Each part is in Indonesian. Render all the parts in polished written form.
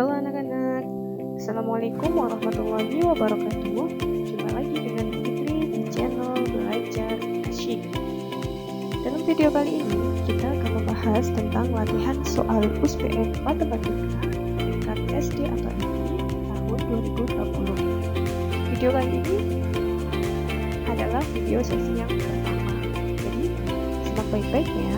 Halo anak-anak, Assalamualaikum warahmatullahi wabarakatuh. Jumpa lagi dengan Fitri di channel Belajar Asyik. Dalam video kali ini, kita akan membahas tentang latihan soal USBN Matematika tingkat SD atau SMP tahun 2020. Video kali ini adalah video sesi yang pertama, jadi simak baik-baik ya.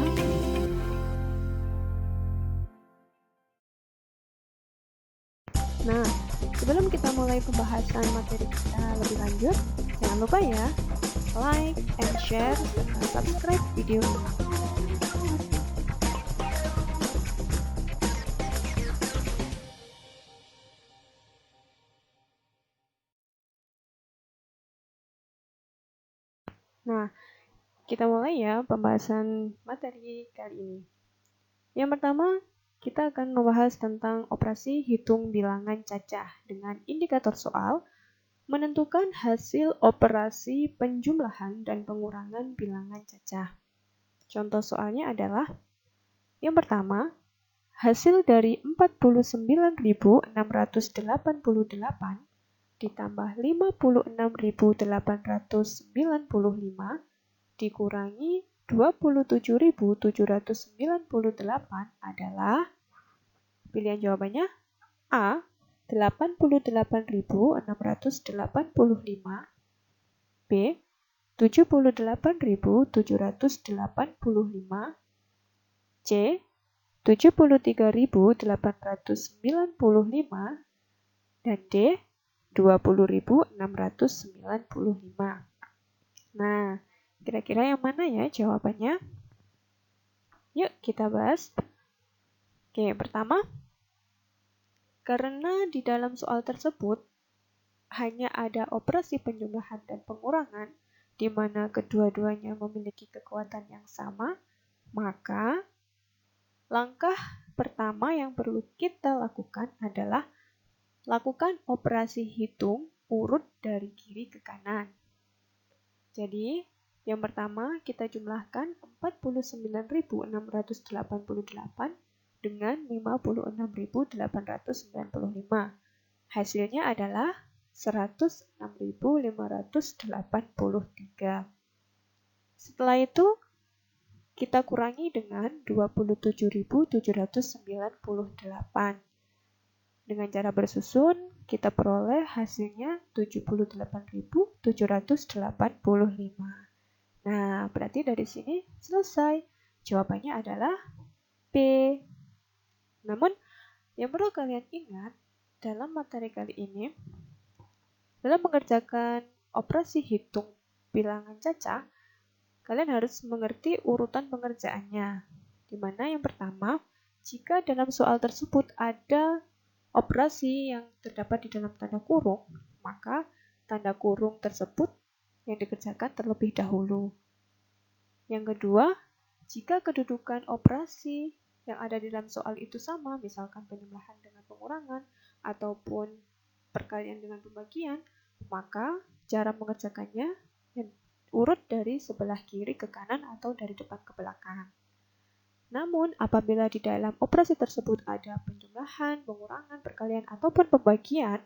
Nah, sebelum kita mulai pembahasan materi kita lebih lanjut, jangan lupa ya, like and share serta subscribe video ini. Nah, kita mulai ya pembahasan materi kali ini. Yang pertama, kita akan membahas tentang operasi hitung bilangan cacah dengan indikator soal, menentukan hasil operasi penjumlahan dan pengurangan bilangan cacah. Contoh soalnya adalah, yang pertama, hasil dari 49.688 ditambah 56.895 dikurangi 27.798 adalah, pilihan jawabannya A. 88.685, B. 78.785, C. 73.895, dan D. 20.695. Nah, kira-kira yang mana ya jawabannya? Yuk kita bahas. Oke, pertama, karena di dalam soal tersebut hanya ada operasi penjumlahan dan pengurangan, di mana kedua-duanya memiliki kekuatan yang sama, maka langkah pertama yang perlu kita lakukan adalah lakukan operasi hitung urut dari kiri ke kanan. Jadi, yang pertama kita jumlahkan 49.688 dengan 56.895. Hasilnya adalah 106.583. Setelah itu, kita kurangi dengan 27.798. Dengan cara bersusun, kita peroleh hasilnya 78.785. Nah, berarti dari sini selesai. Jawabannya adalah B. Namun, yang perlu kalian ingat dalam materi kali ini, dalam mengerjakan operasi hitung bilangan cacah, kalian harus mengerti urutan pengerjaannya. Di mana yang pertama, jika dalam soal tersebut ada operasi yang terdapat di dalam tanda kurung, maka tanda kurung tersebut yang dikerjakan terlebih dahulu. Yang kedua, jika kedudukan operasi yang ada di dalam soal itu sama, misalkan penjumlahan dengan pengurangan, ataupun perkalian dengan pembagian, maka cara mengerjakannya urut dari sebelah kiri ke kanan atau dari depan ke belakang. Namun, apabila di dalam operasi tersebut ada penjumlahan, pengurangan, perkalian, ataupun pembagian,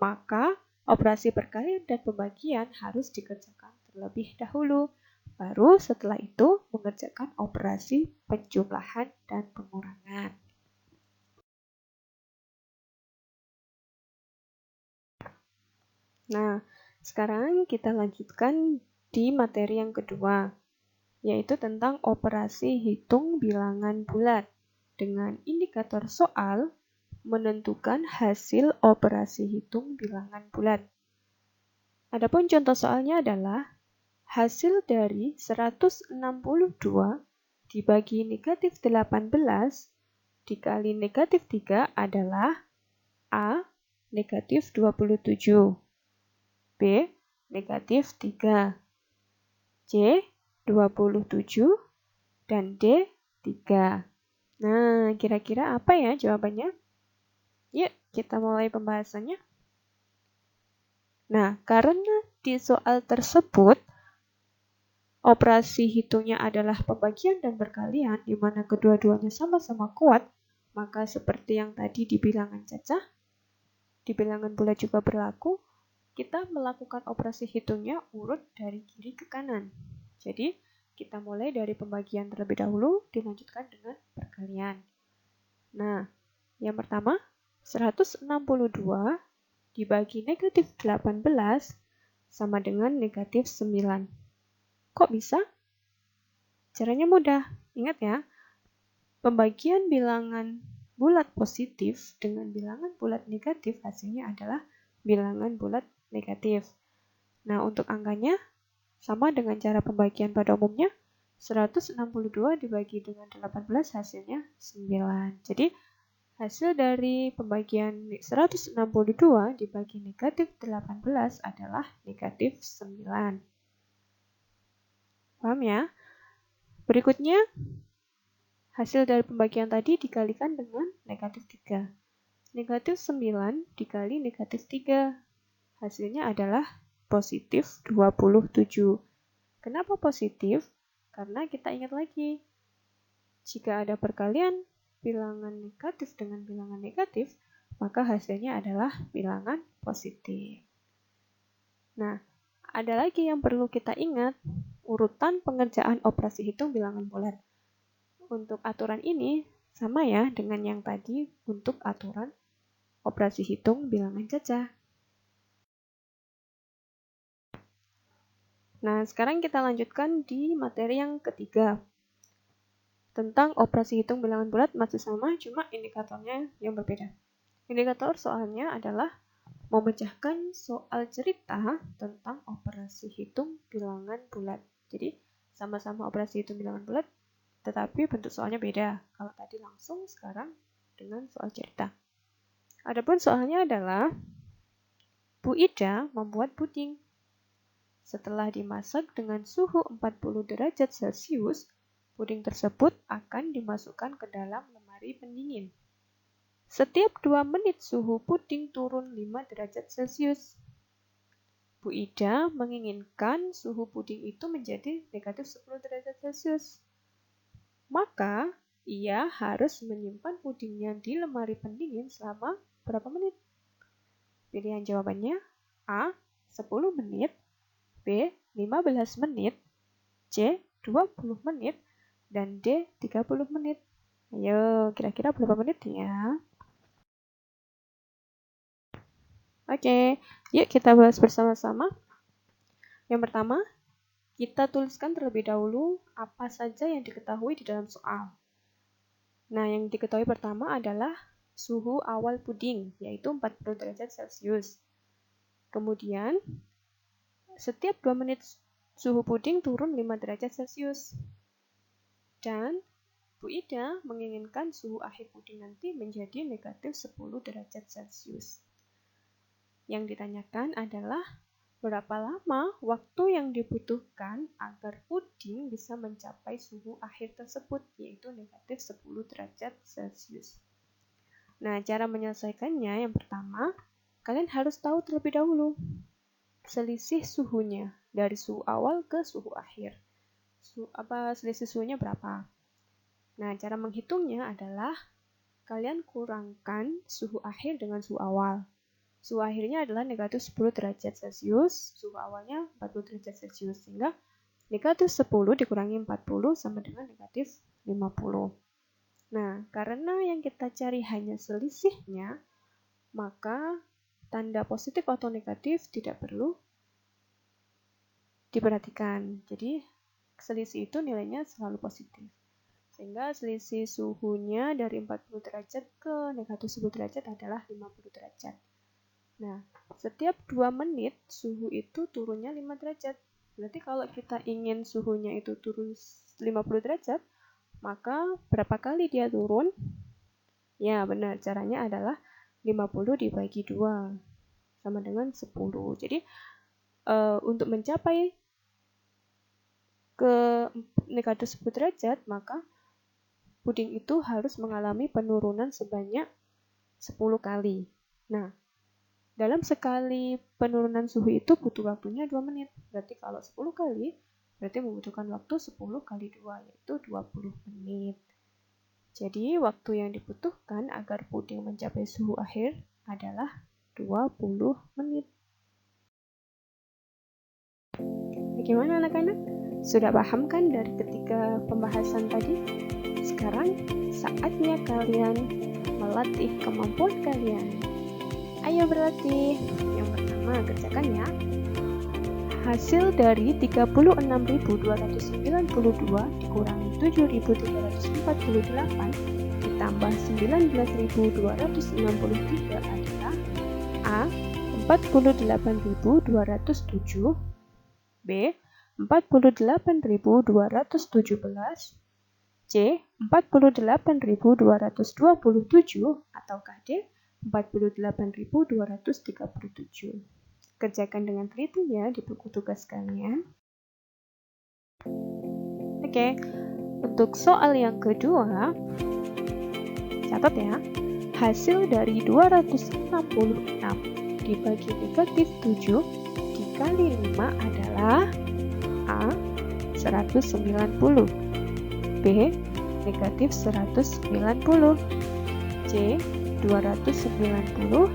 maka operasi perkalian dan pembagian harus dikerjakan terlebih dahulu. Baru setelah itu mengerjakan operasi penjumlahan dan pengurangan. Nah, sekarang kita lanjutkan di materi yang kedua, yaitu tentang operasi hitung bilangan bulat dengan indikator soal menentukan hasil operasi hitung bilangan bulat. Adapun contoh soalnya adalah hasil dari 162 dibagi negatif 18 dikali negatif 3 adalah A. Negatif 27, B. Negatif 3, C. 27, dan D. 3. Nah, kira-kira apa ya jawabannya? Yuk, kita mulai pembahasannya. Nah, karena di soal tersebut operasi hitungnya adalah pembagian dan perkalian, di mana kedua-duanya sama-sama kuat, Maka seperti yang tadi di bilangan cacah, di bilangan bulat juga berlaku, kita melakukan operasi hitungnya urut dari kiri ke kanan. Jadi, kita mulai dari pembagian terlebih dahulu, dilanjutkan dengan perkalian. Nah, yang pertama, 162 dibagi negatif 18 sama dengan negatif 9. Kok bisa? Caranya mudah. Ingat ya, pembagian bilangan bulat positif dengan bilangan bulat negatif hasilnya adalah bilangan bulat negatif. Nah, untuk angkanya sama dengan cara pembagian pada umumnya, 162 dibagi dengan 18 hasilnya 9. Jadi, hasil dari pembagian 162 dibagi negatif 18 adalah negatif 9. Paham ya? Berikutnya, hasil dari pembagian tadi dikalikan dengan negatif 3. Negatif 9 dikali negatif 3. Hasilnya adalah positif 27. Kenapa positif? Karena kita ingat lagi, jika ada perkalian bilangan negatif dengan bilangan negatif, maka hasilnya adalah bilangan positif. Nah, ada lagi yang perlu kita ingat, urutan pengerjaan operasi hitung bilangan bulat. Untuk aturan ini sama ya dengan yang tadi untuk aturan operasi hitung bilangan cacah. Nah, sekarang kita lanjutkan di materi yang ketiga. Tentang operasi hitung bilangan bulat masih sama, cuma indikatornya yang berbeda. Indikator soalnya adalah memecahkan soal cerita tentang operasi hitung bilangan bulat. Jadi, sama-sama operasi hitung bilangan bulat, tetapi bentuk soalnya beda. Kalau tadi langsung, sekarang dengan soal cerita. Adapun soalnya adalah Bu Ida membuat puding. Setelah dimasak dengan suhu 40 derajat Celcius, puding tersebut akan dimasukkan ke dalam lemari pendingin. Setiap 2 menit suhu puding turun 5 derajat Celcius. Bu Ida menginginkan suhu puding itu menjadi negatif 10 derajat Celcius. Maka, ia harus menyimpan pudingnya di lemari pendingin selama berapa menit? Pilihan jawabannya A. 10 menit, B. 15 menit, C. 20 menit, dan D. 30 menit. Ayo, kira-kira berapa menit ya? Oke, yuk kita bahas bersama-sama. Yang pertama, kita tuliskan terlebih dahulu apa saja yang diketahui di dalam soal. Nah, yang diketahui pertama adalah suhu awal puding, yaitu 40 derajat Celcius. Kemudian, setiap 2 menit suhu puding turun 5 derajat Celcius. Dan Bu Ida menginginkan suhu akhir puding nanti menjadi negatif 10 derajat Celcius. Yang ditanyakan adalah berapa lama waktu yang dibutuhkan agar puding bisa mencapai suhu akhir tersebut, yaitu negatif 10 derajat Celcius. Nah, cara menyelesaikannya yang pertama, kalian harus tahu terlebih dahulu selisih suhunya dari suhu awal ke suhu akhir. Selisih suhunya berapa? Nah, cara menghitungnya adalah kalian kurangkan suhu akhir dengan suhu awal. Suhu akhirnya adalah negatif 10 derajat Celcius, suhu awalnya 40 derajat Celcius, sehingga negatif 10 dikurangi 40 sama dengan negatif 50. Nah, karena yang kita cari hanya selisihnya, maka tanda positif atau negatif tidak perlu diperhatikan. Jadi, selisih itu nilainya selalu positif. Sehingga selisih suhunya dari 40 derajat ke negatif 10 derajat adalah 50 derajat. Nah, setiap 2 menit suhu itu turunnya 5 derajat. Berarti kalau kita ingin suhunya itu turun 50 derajat, maka berapa kali dia turun? Ya, benar. Caranya adalah 50 dibagi 2 sama dengan 10. Jadi, untuk mencapai ke negatif 10 derajat, maka puding itu harus mengalami penurunan sebanyak 10 kali. Nah, dalam sekali penurunan suhu itu butuh waktunya 2 menit. Berarti kalau 10 kali, berarti membutuhkan waktu 10 kali 2, yaitu 20 menit. Jadi, waktu yang dibutuhkan agar puding mencapai suhu akhir adalah 20 menit. Bagaimana anak-anak? Sudah paham kan dari ketiga pembahasan tadi? Sekarang saatnya kalian melatih kemampuan kalian. Ayo berlatih. Yang pertama, kerjakan ya. Hasil dari 36.292 dikurangi 7.348 ditambah 19.263 adalah A. 48.207, B. 48.217, C. 48.227, ataukah D. 48.237. Kerjakan dengan teliti ya di buku tugas kalian. Oke, untuk soal yang kedua, catat ya. Hasil dari 266 dibagi negatif 7 dikali 5 adalah A. 190, B. Negatif 190, C. 290,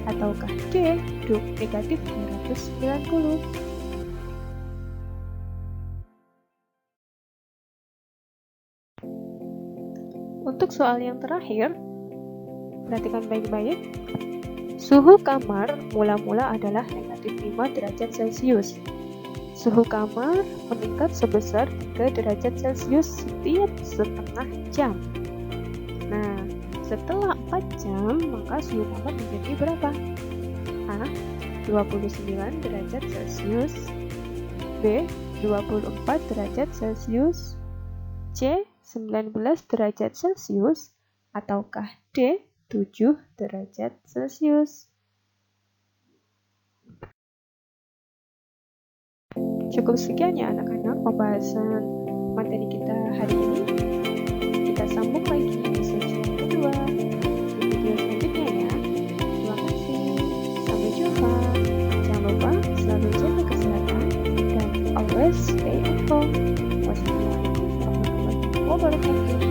ataukah D. Negatif 290. Untuk soal yang terakhir, perhatikan baik-baik. Suhu kamar mula-mula adalah negatif 5 derajat Celcius. Suhu kamar meningkat sebesar 3 derajat Celcius setiap setengah jam. Nah, setelah 4 jam, maka suhu kamar menjadi berapa? A. 29 derajat Celcius, B. 24 derajat Celcius, C. 19 derajat Celcius, ataukah D. 7 derajat Celcius. Cukup sekian ya anak-anak pembahasan materi kita hari ini. Kita sambung lagi di sesi yang kedua di video selanjutnya ya. Terima kasih. Sampai jumpa. Jangan lupa selalu jaga kesehatan dan always stay at home. Wassalamualaikum warahmatullahi wabarakatuh.